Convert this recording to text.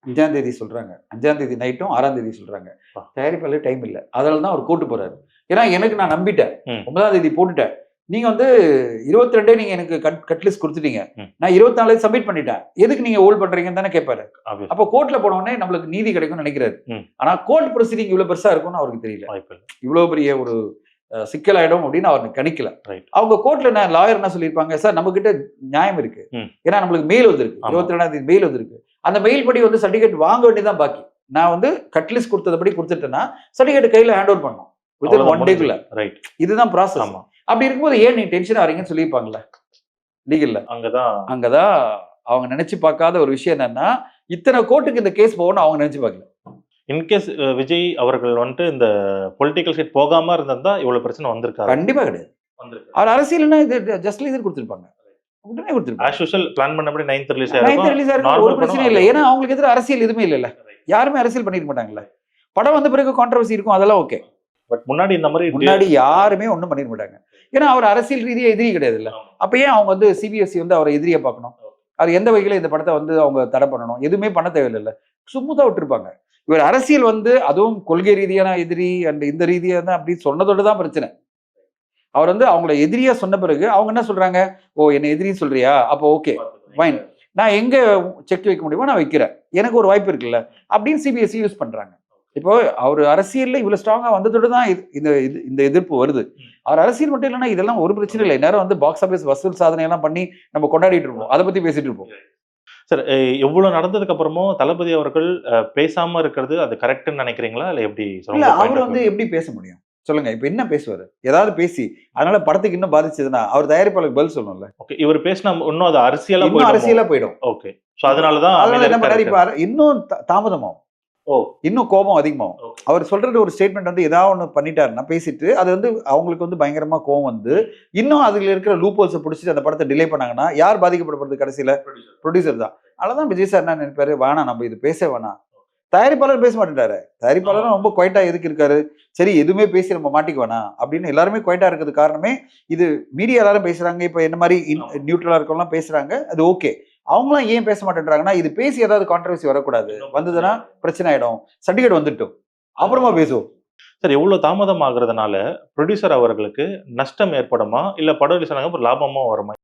5ஆம் தேதி சொல்றாங்க. 5ஆம் தேதி நைட்டும் 6ஆம் தேதி சொல்றாங்க. தயாரிப்பாளர் டைம் இல்ல. அதனால தான் அவர் கோர்ட் போறாரு. ஏன்னா எனக்கு நான் நம்பிட்டேன். 9ஆம் தேதி போட்டுட்டேன். நீங்க வந்து 22 நீங்க எனக்கு கட் லிஸ்ட் குடுத்துட்டீங்க. நான் 24 சப்மிட் பண்ணிட்டேன். எதுக்கு நீங்க ஹோல்ட் பண்றீங்கன்னு தானே கேட்பாரு. அப்ப கோர்ட்ல போன உடனே நம்மளுக்கு நீதி கிடைக்கும்னு நினைக்கிறாரு. ஆனா கோர்ட் ப்ரொசீடிங் இவ்வளவு பெருசா இருக்கும்னு அவருக்கு தெரியல. இவ்வளவு பெரிய ஒரு சிக்கலாயிடும் அப்படின்னு அவர் கணிக்கல. அவங்க கோர்ட்ல லாயர் என்ன சொல்லியிருப்பாங்க, சார் நம்ம கிட்ட நியாயம் இருக்கு. ஏன்னா நம்மளுக்கு மெயில் வந்திருக்கு. 22ஆம் தேதி மெயில் வந்திருக்கு. அந்த மெயில் படி வந்து சர்டிபிகேட் வாங்க வேண்டியதான் பாக்கி. நான் வந்து கட் லிஸ்ட் கொடுத்தபடி கொடுத்துட்டேன்னா சர்டிபிகேட் கையில ஹேண்ட் ஓவர் பண்ணணும். வித்தின் 1 டேக்குள்ள. இதுதான் ப்ராசஸ். அப்படி இருக்கும்போது ஏன் நீ டென்ஷன் ஆறீங்கன்னு சொல்லியிருப்பாங்கல்ல லீகல்ல. அங்கதான் அவங்க நினைச்சு பார்க்காத ஒரு விஷயம் என்னன்னா, இத்தனை கோர்ட்டுக்கு இந்த கேஸ் போகணும்னு அவங்க நினைச்சு பார்க்கல. இன்கேஸ் விஜய் அவர்கள் வந்துட்டு இந்த பொலிட்டிக்கல் சைட் போகாம இருந்தா இவ்வளவு பிரச்சனை வந்திருக்காரு. கண்டிப்பா கிடையாது. அவர் அரசியல்னா இது ஜஸ்ட் இது கொடுத்திருப்பாங்க. உடனே கொடுத்திருப்பாங்க. ஆஸ் யூசுவல் பிளான் பண்ணபடி 9th ரிலீஸ் ஆயிருக்கும். ஒரு பிரச்சனை இல்லை. ஏன்னா அவங்களுக்கு எதிராக அரசியல் எதுவுமே இல்லைல்ல. யாருமே அரசியல் பண்ணிருக்க மாட்டாங்கல்ல. படம் வந்த பிறகு கான்ட்ரோவர்சி இருக்கும், அதெல்லாம் ஓகே. பட் முன்னாடி இந்த மாதிரி முன்னாடி யாருமே ஒன்றும் பண்ணிட மாட்டாங்க. ஏன்னா அவர் அரசியல் ரீதியாக எதிரி கிடையாது இல்லை. அப்ப ஏன் அவங்க வந்து சிபிஎஸ்சி வந்து அவரை எதிரியை பார்க்கணும்? அது எந்த வகையில இந்த படத்தை வந்து அவங்க தடை பண்ணணும்? எதுவுமே பண்ண தேவையில்லை. சும்முதா விட்டுருப்பாங்க. இவர் அரசியல் வந்து அதுவும் கொள்கை ரீதியான எதிரி அண்ட் இந்த ரீதியான அப்படின்னு சொன்னதோடு தான் பிரச்சனை. அவர் வந்து அவங்கள எதிரியா சொன்ன பிறகு அவங்க என்ன சொல்றாங்க, ஓ என்ன எதிரி சொல்றியா, அப்போ ஓகே ஃபைன், நான் எங்க செக் வைக்க முடியுமோ நான் வைக்கிறேன், எனக்கு ஒரு வாய்ப்பு இருக்குல்ல அப்படின்னு சிபிஎஸ்சி யூஸ் பண்றாங்க. இப்போ அவர் அரசியல்ல இவ்வளவு ஸ்ட்ராங்கா வந்ததோடு தான் இந்த எதிர்ப்பு வருது. அவர் அரசியல் மட்டும் இல்லைன்னா இதெல்லாம் ஒரு பிரச்சனை இல்லை. நேரம் வந்து பாக்ஸ் ஆஃபீஸ் வசூல் சாதனை எல்லாம் பண்ணி நம்ம கொண்டாடிட்டு இருப்போம், அதை பத்தி பேசிட்டு இருப்போம். சார், எவ்வளவு நடந்ததுக்கு அப்புறமும் தளபதி அவர்கள் பேசாம இருக்கிறது அது கரெக்ட்னு நினைக்கிறீங்களா இல்ல எப்படி? இல்ல அவர் வந்து எப்படி பேச முடியும் சொல்லுங்க? இப்ப என்ன பேசுவாரு? ஏதாவது பேசி அதனால படத்துக்கு இன்னும் பாதிச்சதுன்னா அவர் தயாரிப்பாளருக்கு பதில் சொல்லணும்ல. ஓகே, இவர் பேசினா இன்னும் அது அரசியலா போயிடும். ஓகே, சோ அதனாலதான் இன்னும் தாமதமாகும். இன்னும் கோபம் அதிகமாகும். அவர் சொல்றது ஒரு ஸ்டேட்மெண்ட் வந்து ஏதாவது ஒன்று பண்ணிட்டாருன்னா பேசிட்டு அது வந்து அவங்களுக்கு வந்து பயங்கரமா கோபம் வந்து இன்னும் அதுல இருக்கிற லூப் ஹோல்ஸை பிடிச்சிட்டு அந்த படத்தை டிலே பண்ணாங்கன்னா யார் பாதிக்கப்படுறது? கடைசியில ப்ரொடியூசர் தான். அதனாலதான் விஜய் சார் என்ன நினைப்பாரு, வேணாம் நம்ம இது பேச வேணாம். தயாரிப்பாளர் பேச மாட்டேன்டாரு. தயாரிப்பாளரும் ரொம்ப குவைட்டா எதுக்கு இருக்காரு, சரி எதுவுமே பேசி நம்ம மாட்டிக்க வேணாம் அப்படின்னு எல்லாருமே குவைட்டா இருக்கிறது காரணமே இது. மீடியா எல்லாரும் பேசுறாங்க, இப்ப என்ன மாதிரி நியூட்ரலா இருக்கவங்கலாம் பேசுறாங்க, அது ஓகே. அவங்களாம் ஏன் பேச மாட்டேன்றாங்கன்னா இது பேசி ஏதாவது கான்ட்ரவர்சி வரக்கூடாது, வந்ததுன்னா பிரச்சனை ஆயிடும், சர்டிபிகேட் வந்துட்டோம் அப்புறமா பேசுவோம். சார், எவ்வளவு தாமதம் ஆகுறதுனால ப்ரொடியூசர் அவர்களுக்கு நஷ்டம் ஏற்படுமா இல்ல படம் ரிலீஸ் ஆனதுக்கு அப்புறம் லாபமா வருமா?